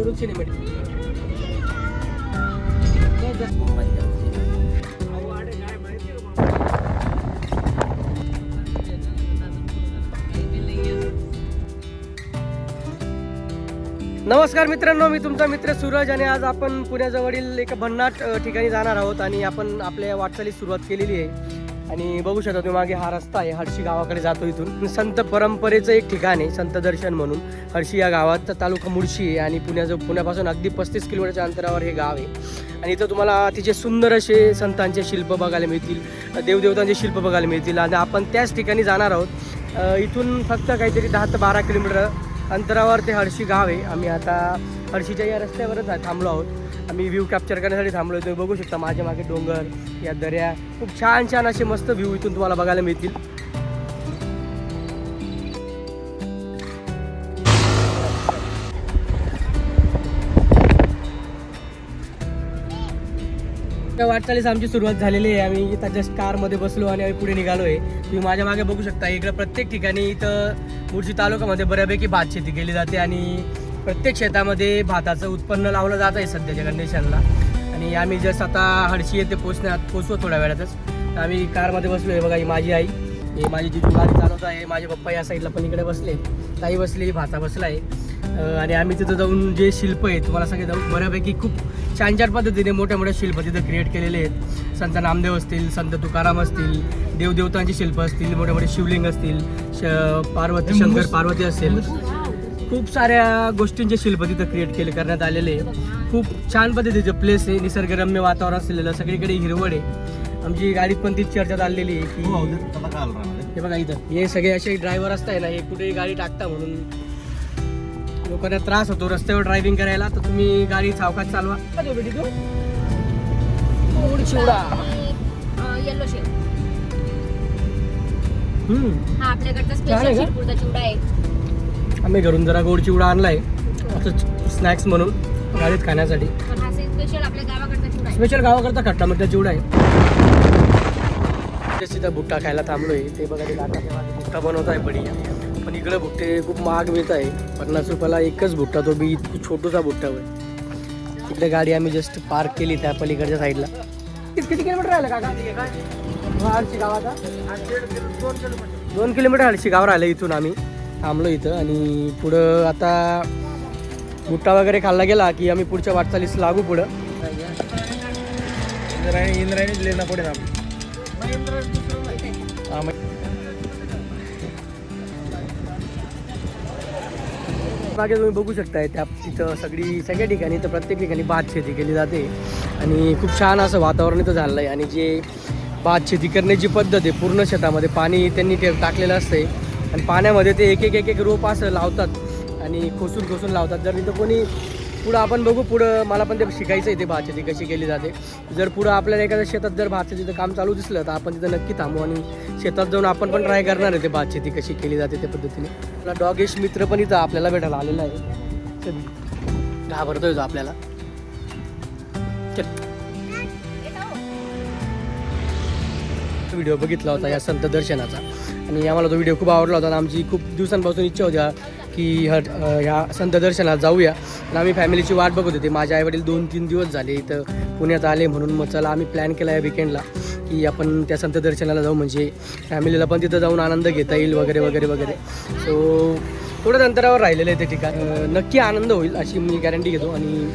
दुरून सिनेमॅटिक नमस्कार मित्रांनो, मी तुमचा मित्र सूरज आणि आज आपण पुण्याजवळील एका भन्नाट ठिकाणी जाणार आहोत आणि आपण आपल्या वाटचालीस सुरुवात केलेली आहे. आणि बघू शकता तुम्ही मागे हा रस्ता आहे, हर्षी गावाकडे जातो. इथून संत परंपरेचं एक ठिकाण आहे, संत दर्शन म्हणून. हर्षी या गावात तालुका मुळशी आहे आणि पुण्यापासून अगदी 35 किलोमीटरच्या अंतरावर हे गाव आहे. आणि इथं तुम्हाला अतिशय सुंदर असे संतांचे शिल्प बघायला मिळतील, देवदेवतांचे शिल्प बघायला मिळतील आणि आपण त्याच ठिकाणी जाणार आहोत. इथून फक्त काहीतरी 10 ते 12 किलोमीटर अंतरावर ते हर्षी गाव आहे. आम्ही आता हर्षीच्या या रस्त्यावरच थांबलो आहोत. आम्ही व्ह्यू कॅप्चर करण्यासाठी थांबलो. तुम्ही बघू शकता माझ्या मागे डोंगर, या दऱ्या, खूप छान छान असे मस्त व्ह्यू इथून तुम्हाला बघायला मिळतील. त्या वाटचालीस आमची सुरुवात झालेली आहे. आम्ही इथं जस्ट कारमध्ये बसलो आणि आम्ही पुढे निघालो आहे. तुम्ही माझ्या मागे बघू शकता, इकडे प्रत्येक ठिकाणी इथं मुळशी तालुक्यामध्ये बऱ्यापैकी भात शेती केली जाते आणि प्रत्येक शेतामध्ये भाताचं उत्पन्न लावलं जात आहे सध्याच्या कंडिशनला. आणि आम्ही जस्ट आता हर्षी येथे पोचवू थोड्या वेळातच. आम्ही कारमध्ये बसलो आहे. बघा, ही माझी आई, हे माझी जिजू गाडी चालवत आहे, माझे पप्पा या साईडला पण इकडे बसले, ताई बसली, भाता बसला आहे. आणि आम्ही तिथं जाऊन जे शिल्प आहे तुम्हाला सगळे जाऊन बऱ्यापैकी खूप छान छान पद्धतीने मोठ्या मोठ्या शिल्प तिथं क्रिएट केलेले आहेत. संत नामदेव असतील, संत तुकाराम असतील, देवदेवतांचे शिल्प असतील, मोठे मोठे शिवलिंग असतील, पार्वती, शंकर पार्वती असेल, खूप साऱ्या गोष्टींचे शिल्प तिथं क्रिएट करण्यात आलेले आहे. खूप छान पद्धतीचं प्लेस आहे, निसर्गरम्य वातावरण असलेलं, सगळीकडे हिरवळ आहे. आमची गाडीत पण तीच चर्चा चाललेली आहे की हे बघा इथं हे सगळे असे ड्रायव्हर असताय ना, हे कुठेही गाडी टाकता म्हणून लोकांना त्रास होतो रस्त्यावर ड्रायव्हिंग करायला. तर तुम्ही गाडी सावकाश चालवा. चिवडा, येलो शेव, हा आपल्याकडचा स्पेशल शिरपूरचा चिवडा आहे. आम्ही घरून जरा गोड चिवडा आणलाय असं स्नॅक्स म्हणून गाडीत खाण्यासाठी. पण हा स्पेशल आपल्या गावाकडचा चिवडा आहे. स्पेशल गावाकडचा खट्टा मिठा चिवडा आहे. तिथं भुट्टा खायला थांबलोय. ते बघा, ते भुट्टा बनवत आहे बढिया. पण इकडे भुट्टे खूप महाग मिळत आहे, 50 रुपयाला एकच भुट्टा, तो बी छोटूसा भुट्टा होय. तिकडे गाडी आम्ही जस्ट पार्क केली त्या पलीकडच्या साईडला. किती किलोमीटर राहिलं काका हर्षी गावाचा? 2 किलोमीटर हर्षी गाव राहिलं. इथून आम्ही थांबलो इथं आणि पुढं आता भुट्टा वगैरे खाल्ला गेला की आम्ही पुढच्या वाटचालीस लागू पुढं. इंद्रायणी लेना पुढे मागे तुम्ही बघू शकताय त्या तिथं सगळ्या ठिकाणी तर प्रत्येक ठिकाणी भात शेती केली जाते आणि खूप छान असं वातावरण इथं झालं आहे. आणि जे भात शेती करण्याची पद्धत आहे, पूर्ण शेतामध्ये पाणी त्यांनी टाकलेलं असतंय आणि पाण्यामध्ये ते एक एक रोप असं लावतात आणि खोसून लावतात. जर इथं कोणी पुढं आपण बघू, पुढं मला पण ते शिकायचं आहे ते भात शेती कशी केली जाते. जर पुढं आपल्याला एखाद्या शेतात जर भात शेतीचं काम चालू दिसलं तर आपण तिथं नक्की थांबू आणि शेतात जाऊन आपण पण ट्राय करणार आहे ते भात शेती कशी केली जाते त्या पद्धतीने. आपला डॉगेश मित्र पण इथं आपल्याला भेटायला आलेला आहे. घाबरतोय तो आपल्याला. व्हिडिओ बघितला होता या संत दर्शनाचा आणि आम्हाला तो व्हिडिओ खूप आवडला होता. आमची खूप दिवसांपासून इच्छा होती की ह्या संत दर्शनात जाऊया. आणि आम्ही फॅमिलीची वाट बघत होते. माझे आईवडील 2-3 दिवस झाले इथं पुण्यात आले, म्हणून मग चला आम्ही प्लॅन केला आहे विकेंडला की आपण त्या संत दर्शनाला जाऊ, म्हणजे फॅमिलीला पण तिथं जाऊन आनंद घेता येईल वगैरे वगैरे वगैरे. सो थोडंच अंतरावर राहिलेलं आहे ते ठिकाण. नक्की आनंद होईल अशी मी गॅरंटी घेतो. आणि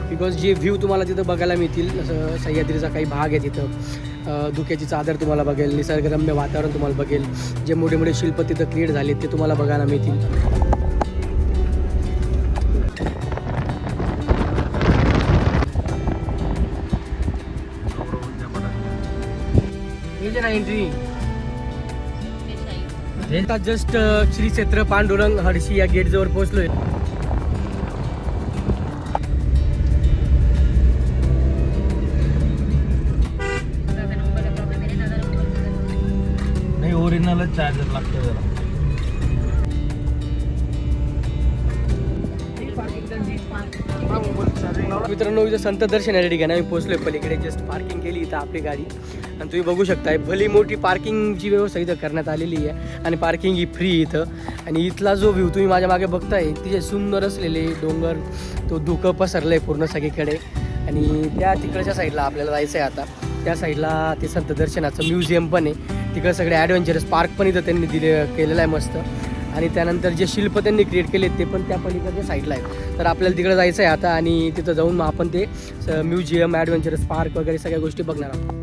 बिकॉज जे व्ह्यू तुम्हाला तिथं बघायला मिळतील, जसं सह्याद्रीचा काही भाग आहे तिथं, धुक्याची चादर तुम्हाला बघेल, निसर्गरम्य वातावरण तुम्हाला बघेल, जे मोठे मोठे शिल्प तिथं क्रिएट झाले ते तुम्हाला बघायला मिळतील. जस्ट श्री क्षेत्र पांडुरंग हर्षी या गेट जवळ पोहोचलोय. नाही, ओरिजिनलच चार्जर लागतो जरा. मित्रांनो, इथं संत दर्शनाच्या ठिकाणी आम्ही पोहोचलोय. पलीकडे जस्ट पार्किंग केली इथं आपली गाडी आणि तुम्ही बघू शकताय भली मोठी पार्किंगची व्यवस्था इथं करण्यात आलेली आहे आणि पार्किंग ही फ्री इथं. आणि इथला जो व्ह्यू तुम्ही माझ्या मागे बघताय तिचे सुंदर असलेले डोंगर, तो धुकं पसरलं आहे पूर्ण सगळीकडे. आणि त्या तिकडच्या साईडला आपल्याला जायचं आहे आता. त्या साईडला ते संत दर्शनाचं म्युझियम पण आहे. तिकडं सगळे ॲडव्हेंचरस पार्क पण इथं त्यांनी केलेलं आहे मस्त. आणि त्यानंतर जे शिल्प त्यांनी क्रिएट केले ते पण त्या पलीकडच्या साईडला आहे. तर आपल्याला तिकडं जायचं आहे आता आणि तिथं जाऊन मग आपण ते म्युझियम, ॲडव्हेंचरस पार्क वगैरे सगळ्या गोष्टी बघणार आहोत.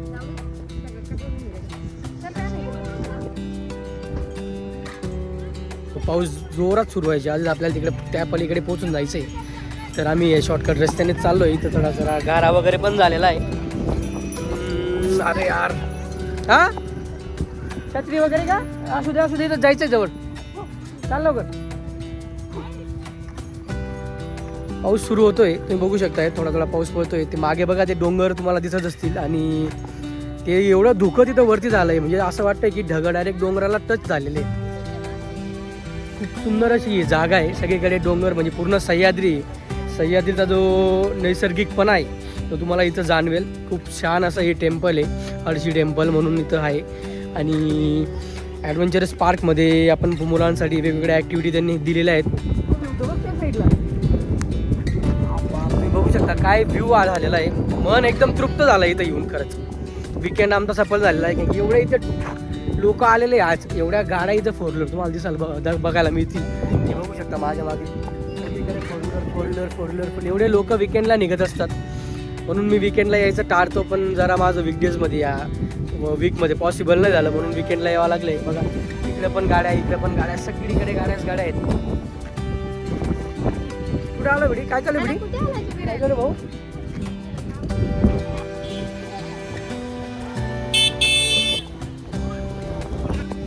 पाऊस जोरात सुरू व्हायचे आधीच आपल्याला तिकडे त्या पलीकडे पोहोचून जायचं आहे. तर आम्ही शॉर्टकट रस्त्यानेच चाललो आहे. इथं थोडा जरा गारा वगैरे पण झालेला आहे. अरे यार, हा छत्री वगैरे का असू दे इथं जायचं आहे जवळ. चाल लवकर. पाऊस सुरू होतोय, तुम्ही बघू शकताय. थोडा पाऊस पडतोय. ते मागे बघा ते डोंगर तुम्हाला दिसत असतील आणि ते एवढं धुकं तिथं वरती झालंय म्हणजे असं वाटतंय की ढग डायरेक्ट डोंगराला टच झालेले. खूप सुंदर अशी ही जागा आहे. सगळीकडे डोंगर म्हणजे पूर्ण सह्याद्रीचा जो नैसर्गिकपणा आहे तो तुम्हाला इथं जाणवेल. खूप छान असं हे टेम्पल आहे, हळशी टेम्पल म्हणून इथं आहे. आणि ॲडव्हेंचरस पार्कमध्ये आपण मुलांसाठी वेगवेगळ्या ॲक्टिव्हिटी त्यांनी दिलेल्या आहेत. तुम्ही बघू शकता काय व्ह्यू झालेला आहे. मन एकदम तृप्त झालं इथं येऊन. खरंच विकेंड आमचा सफल झालेला आहे की एवढे इथं लोक आलेले आज. एवढ्या गाड्या इथं फोरव्हीलर तुम्हाला दिसाल बघायला मिळतील. हे बघू शकता माझ्या मागे फोरव्हीलर पण एवढे लोक विकेंडला निघत असतात. म्हणून मी विकेंडला यायचं टाळतो, पण जरा माझं वीकडेजमध्ये वीकमध्ये पॉसिबल नाही झालं म्हणून विकेंडला यावं लागलं आहे. बघा इकडे पण गाड्या सगळीकडे गाड्या आहेत. कुठे आलं बिडी? काय चालू बिडी? काय चालू भाऊ?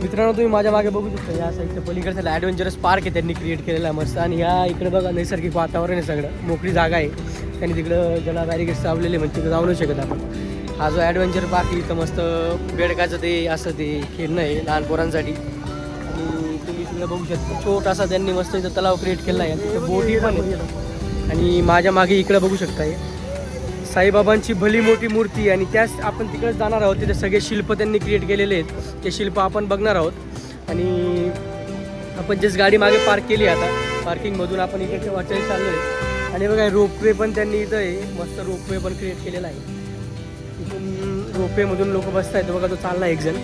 मित्रांनो तुम्ही माझ्या मागे बघू शकता या साईडच्या पलीकडचं ॲडव्हेंचरस पार्क आहे त्यांनी क्रिएट केलेला आहे मस्त. आणि या इकडे बघा नैसर्गिक वातावरण आहे, सगळं मोकळी जागा आहे. त्यांनी तिकडं ज्याला बॅरिकेड्स लावलेले म्हणजे तिकडे जाऊ नाही शकत आपण. हा जो ॲडव्हेंचर पार्क इथं मस्त बेडकाचं ते असं ते खेळणं आहे लहान पोरांसाठी. आणि तुम्ही तिकडे बघू शकता छोटासा त्यांनी मस्त इथं तलाव क्रिएट केला आहे. तिथं बोटी पण आहे. आणि माझ्या मागे इकडे बघू शकता साईबाबांची भली मोठी मूर्ती. आणि त्याच आपण तिकडे जाणार आहोत. तिथे सगळे शिल्प त्यांनी क्रिएट केलेले आहेत. ते शिल्प आपण बघणार आहोत. आणि आपण जस्ट गाडी मागे पार्क केली आता. पार्किंगमधून आपण इकडच्या वाटेला चाललो आहे. आणि बघा रोपवे पण त्यांनी इथं आहे मस्त रोपवे पण क्रिएट केलेला आहे. इथून रोपवेमधून लोक बसत आहेत. बघा तो चालला एक जण.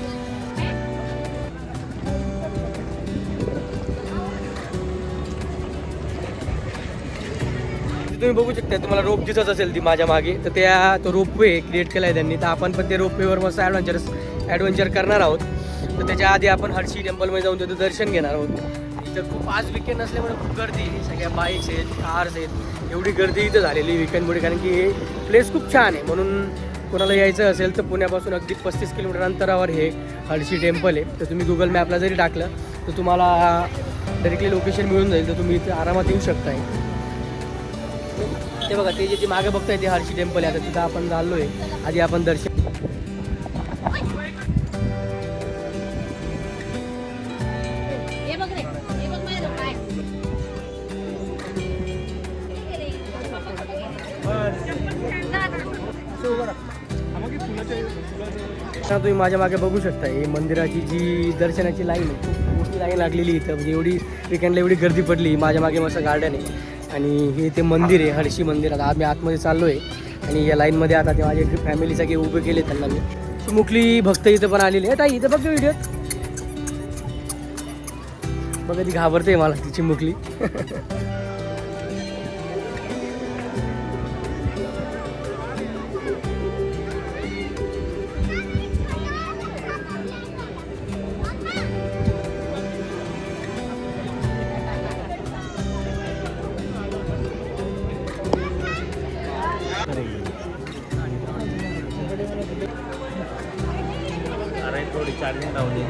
तुम्ही बघू शकता तुम्हाला रोप दिसत असेल ती माझ्या मागे. तर तो रोपवे क्रिएट केला आहे त्यांनी. तर आपण पण ते रोपवेवर मस्त ॲडव्हेंचर करणार आहोत. तर त्याच्या आधी आपण हळशी टेम्पलमध्ये जाऊन त्याचं दर्शन घेणार आहोत. इथं खूप आज विकेंड असल्यामुळे खूप गर्दी, सगळ्या बाईक्स आहेत, कार्स आहेत. एवढी गर्दी इथं झालेली विकेंडमुळे, कारण की हे प्लेस खूप छान आहे. म्हणून कोणाला यायचं असेल तर पुण्यापासून अगदी 35 किलोमीटर अंतरावर हे हळशी टेम्पल आहे. तर तुम्ही गुगल मॅपला जरी टाकलं तर तुम्हाला डायरेक्टली लोकेशन मिळून जाईल. तर तुम्ही इथे आरामात येऊ शकताय. ते बघा ते जे मागे बघताय ते हळशी टेम्पल आहे. आता तिथं आपण चाललो आहे. आधी आपण दर्शन तुम्ही माझ्या मागे बघू शकता. ही मंदिराची जी दर्शनाची लाईन आहे खूप मोठी लाईन लागलेली इथं. म्हणजे एवढी विकेंडला एवढी गर्दी पडली. माझ्या मागे मस्त गार्डन आहे आणि हे ते मंदिर आहे हळशी मंदिर. आता आम्ही आतमध्ये चाललो आहे आणि या लाईनमध्ये आता ते माझ्या फॅमिली सगळे उभे केले त्यांना मी. चिमुकली भक्त इथं पण आलेली आहे. ताई इथं बघ व्हिडिओत बघा ती घाबरते मला ती चिमुकली. थोडी चार्जिंग लावली.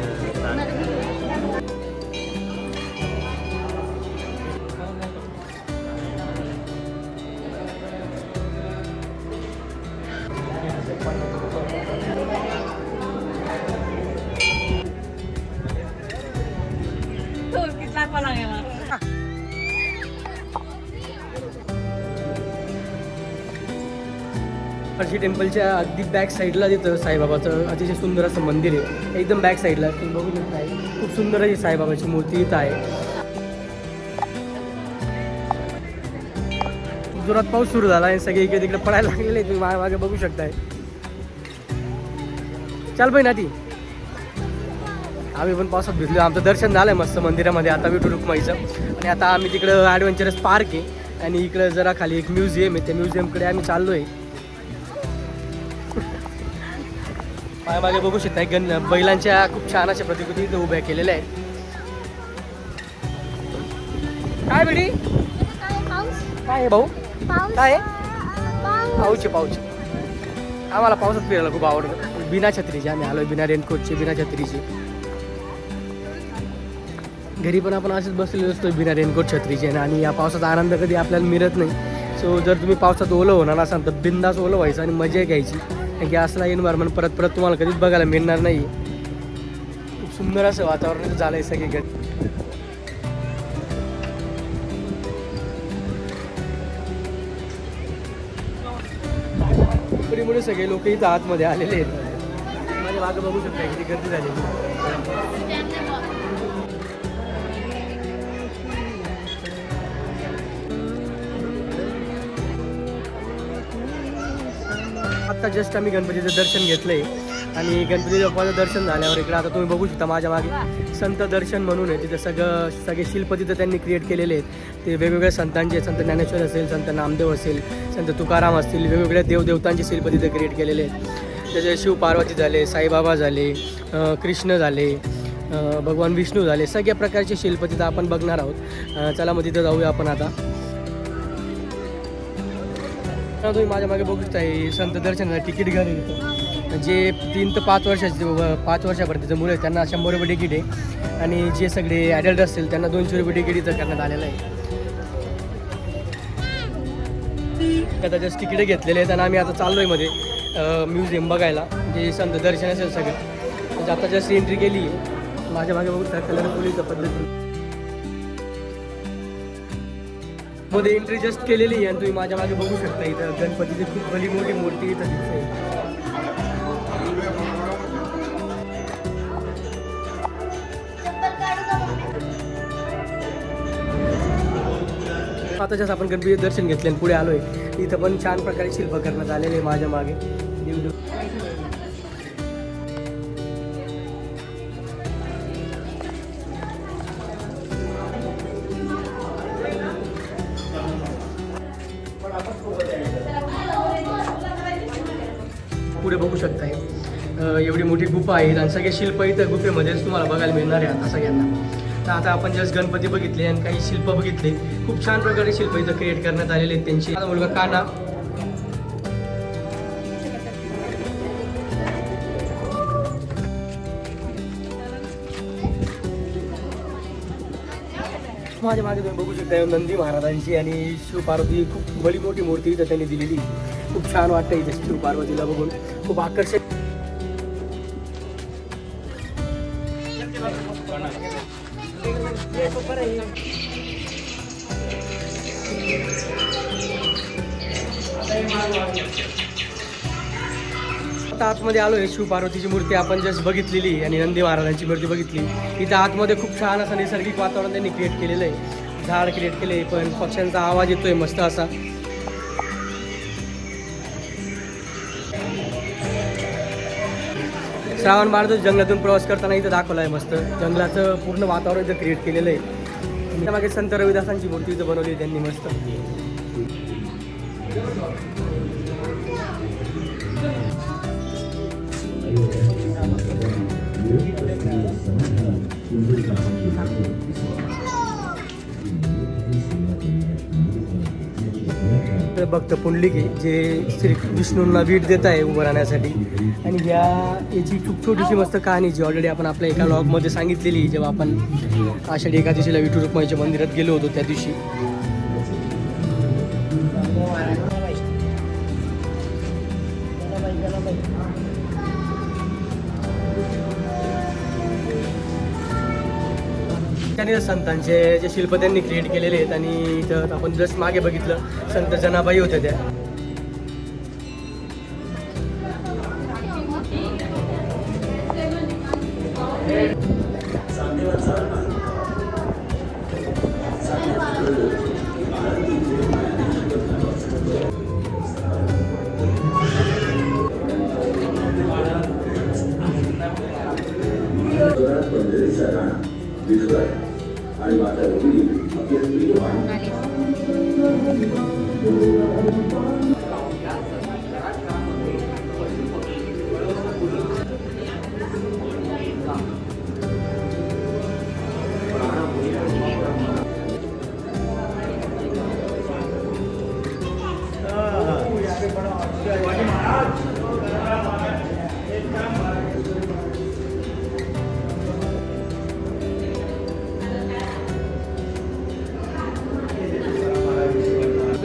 हर्षी टेम्पलच्या अगदी बॅक साईडला तिथं साईबाबाचं अतिशय सुंदर असं मंदिर आहे. एकदम बॅक साईडला तुम्ही बघू शकताय. खूप सुंदर अशी साईबाबाची मूर्ती इथं आहे. जोरात पाऊस सुरू झाला आणि सगळे इकडे तिकडे पडायला लागलेले तुम्ही मागे मागे बघू शकताय. चाल बाई ना ती आम्ही पण पावसात भिजलो. आमचं दर्शन झालं आहे मस्त मंदिरामध्ये आता विठू रुक्माईचं. आणि आता आम्ही तिकडं ॲडव्हेंचरस पार्क आहे आणि इकडं जरा खाली एक म्युझियम आहे. त्या म्युझियमकडे आम्ही चाललो आहे. माझ्या मागे बघू शकता बैलांच्या खूप छान अशा प्रतिकृती इथं उभ्या केलेल्या आहेत. काय बेडी काय आहे भाऊ काय आहे? पाऊच आम्हाला पावसात फिरायला खूप आवडतं. बिना छत्रीचे आम्ही आलोय, बिना रेनकोटचे, बिना छत्रीचे. घरी पण आपण असेच बसलेलो असतो बिना रेनकोट छत्रीचे आणि या पावसाचा आनंद कधी आपल्याला मिळत नाही. सो जर तुम्ही पावसात ओलं होणार असाल तर बिंदास ओलं व्हायचं आणि मजा घ्यायची. कारण की असला एन्व्हायरमेंट परत तुम्हाला कधीच बघायला मिळणार नाही. खूप सुंदर असं वातावरण झालं आहे सगळीकडे. मुळे सगळे लोक इथं आतमध्ये आलेले आहेत. माझ्या मागं बघू शकता किती गर्दी झालेली. आत्ता जस्ट आम्ही गणपतीचं दर्शन घेतलंय आणि गणपती बाप्पाचं दर्शन झाल्यावर इकडे आता तुम्ही बघू शकता माझ्या मागे संत दर्शन म्हणून आहे. तिथे सगळे शिल्प तिथं त्यांनी क्रिएट केलेले आहेत. ते वेगवेगळ्या संतांचे, संत ज्ञानेश्वर असेल, संत नामदेव असेल, संत तुकाराम असतील, वेगवेगळ्या देवदेवतांचे शिल्प तिथे क्रिएट केलेले आहेत. त्याचे शिव पार्वती झाले, साईबाबा झाले, कृष्ण झाले, भगवान विष्णू झाले, सगळ्या प्रकारचे शिल्प तिथं आपण बघणार आहोत. चला मग तिथं जाऊया आपण आता. तुम्ही माझ्या मागे बघू शकता संत दर्शनाला तिकीट घर आहे. जे 3 ते 5 वर्षापर्यंतचं मुलं आहे त्यांना 100 रुपये तिकीट आहे आणि जे सगळे ॲडल्ट असतील त्यांना 200 रुपये तिकीट इथं करण्यात आलेलं आहे. आता जस्ट तिकीट घेतलेले आहेत आणि आम्ही आता चाललो आहे मध्ये म्युझियम बघायला जे संत दर्शन असेल सगळं. म्हणजे आता जस्ट एंट्री केली आहे. माझ्या मागे बघू शकता कलरफुलीच्या पद्धतीने मध्ये एंट्री जस्ट केलेली आहे आणि तुम्ही माझ्या मागे बघू शकता इथं गणपतीची खूप भली मोठी मूर्ती इथं दिसते. आता जसं आपण गणपतीचे दर्शन घेतले आणि पुढे आलोय इथं पण छान प्रकारे शिल्प करण्यात आलेले आहे माझ्या मागे. पुढे बघू शकताय एवढी मोठी गुफा आहे आणि सगळे शिल्प इथं गुफेमध्येच तुम्हाला बघायला मिळणार आहे आता सगळ्यांना. तर आता आपण जस्ट गणपती बघितले आणि काही शिल्प बघितले. खूप छान प्रकारे शिल्प इथं क्रिएट करण्यात आलेले आहेत त्यांची. आता मुलगा काना माझ्या मागे तुम्ही बघू शकता नंदी महाराजांची आणि शिवपार्वती खूप भली मोठी मूर्ती इथं त्यांनी दिलेली. खूप छान वाटतं इथे शिवपार्वतीला बघून. खूप आकर्षक. आता आतमध्ये आलो आहे. शिवपार्वतीची मूर्ती आपण जस्ट बघितलेली आणि नंदी महाराजांची मूर्ती बघितली. इथं आतमध्ये खूप छान असं नैसर्गिक वातावरण त्यांनी क्रिएट केलेलं आहे. झाड क्रिएट केले पण पक्ष्यांचा आवाज येतोय मस्त असा. श्रावण बाळ जंगलातून प्रवास करताना इथं दाखवलं आहे. मस्त जंगलाचं पूर्ण वातावरण इथं क्रिएट केलेलं आहे. त्यामागे संत रविदासांची मूर्ती इथं बनवली त्यांनी मस्त. भक्त पुंडलिक जे श्री विष्णूंना वीट देत आहे उभं राहण्यासाठी. आणि याची खूप छोटीशी मस्त कहाणी जी ऑलरेडी आपण आपल्या एका व्लॉगमध्ये सांगितलेली जेव्हा आपण आषाढी एकादशीला विठू रुक्माईच्या मंदिरात गेलो होतो त्या दिवशी. त्याने संतांचे जे शिल्प त्यांनी क्रिएट केलेले आहेत आणि इथं आपण जस्ट मागे बघितलं संत जनाबाई होत्या त्या.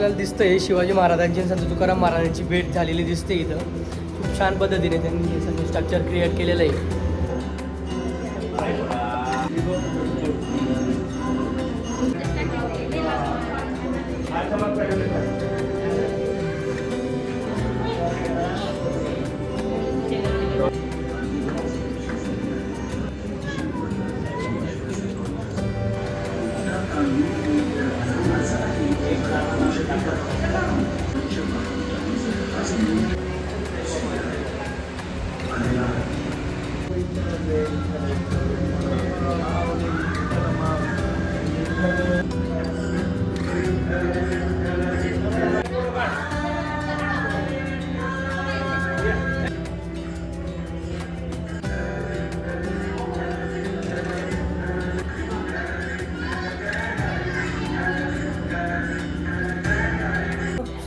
आपल्याला दिसतंय शिवाजी महाराजांची आणि संत तुकाराम महाराजांची भेट झालेली दिसते इथं. खूप छान पद्धतीने त्यांनी हे सगळं स्ट्रक्चर क्रिएट केलेलं आहे.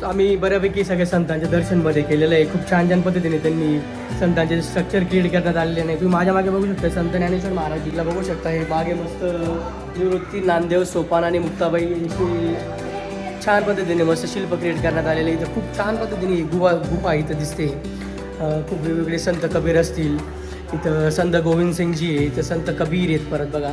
आम्ही बऱ्यापैकी सगळ्या संतांच्या दर्शनमध्ये केलेलं आहे. खूप छान पद्धतीने त्यांनी संतांचे स्ट्रक्चर क्रिएट करण्यात आलेले नाही. तुम्ही माझ्या मागे बघू शकता संत ज्ञानेश्वर महाराजीला बघू शकता. हे मागे मस्त निवृत्ती, नामदेव, सोपान आणि मुक्ताबाई अशी छान पद्धतीने मस्त शिल्प क्रिएट करण्यात आलेले. इथं खूप छान पद्धतीने ही गुफा इथं दिसते. खूप वेगवेगळे संत कबीर असतील, इथं संत गोविंदसिंगजी आहे, इथं संत कबीर आहेत. परत बघा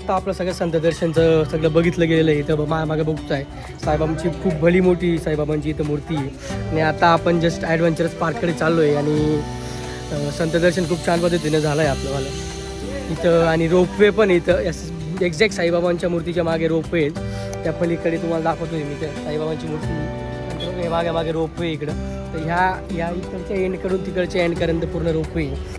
आता आपलं सगळं संत दर्शनचं सगळं बघितलं गेलेलं आहे. इथं मागे बघताय साईबाबांची खूप भली मोठी साईबाबांची इथं मूर्ती आहे. आणि आता आपण जस्ट ॲडव्हेंचरस पार्ककडे चाललो आहे आणि संत दर्शन खूप छान पद्धतीने झालं आहे आपलंवालं इथं. आणि रोपवे पण इथं एक्झॅक्ट साईबाबांच्या मूर्तीच्या मागे रोपवे आहेत. त्या पलीकडे तुम्हाला दाखवतोय मी त्या साईबाबांची मूर्ती. मागे रोपवे इकडं. तर ह्या इकडच्या एंडकडून तिकडच्या एंडपर्यंत पूर्ण रोपवे आहे.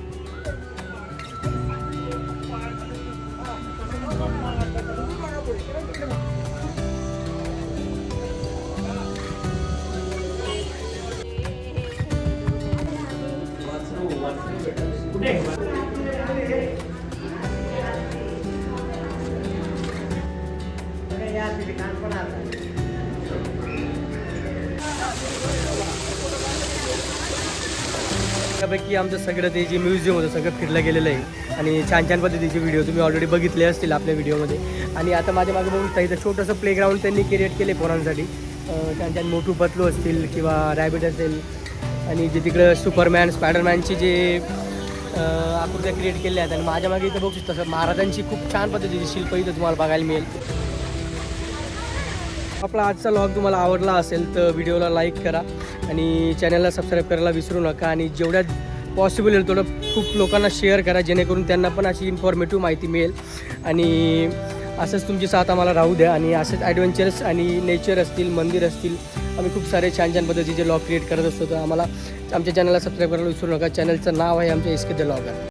त्यापैकी आमचं सगळं ते जे म्युझियम होतं सगळं फिरलं गेलेलं आहे. आणि छान पद्धतीचे व्हिडिओ तुम्ही ऑलरेडी बघितले असतील आपल्या व्हिडिओमध्ये. आणि आता माझ्या मागे बघू शकता इथं छोटंसं प्लेग्राऊंड त्यांनी क्रिएट केले पोरांसाठी. छान मोठू पतलू असतील किंवा रॅबिट असेल आणि जे तिकडं सुपरमॅन, स्पायडरमॅनची जे आकृत्या क्रिएट केल्या आहेत. आणि माझ्या मागे इथं बघू शकता महाराजांची खूप छान पद्धतीची शिल्प इथं तुम्हाला बघायला मिळेल. आपला आजचा व्लॉग तुम्हाला आवडला असेल तर व्हिडिओला लाईक करा आणि चॅनलला सबस्क्राईब करायला विसरू नका. आणि जेवढ्या पॉसिबल होईल तेवढं खूप लोकांना शेअर करा जेणेकरून त्यांना पण अशी इन्फॉर्मेटिव्ह माहिती मिळेल. आणि असंच तुमची साथ आम्हाला राहू द्या. आणि असंच ॲडव्हेंचरस आणि नेचर असतील, मंदिर असतील, आम्ही खूप सारे छान पद्धतीचे व्लॉग क्रिएट करत असतो. तर आम्हाला आमच्या चॅनलला सबस्क्राईब करायला विसरू नका. चॅनलचं नाव आहे आमच्या SK द व्लॉगर.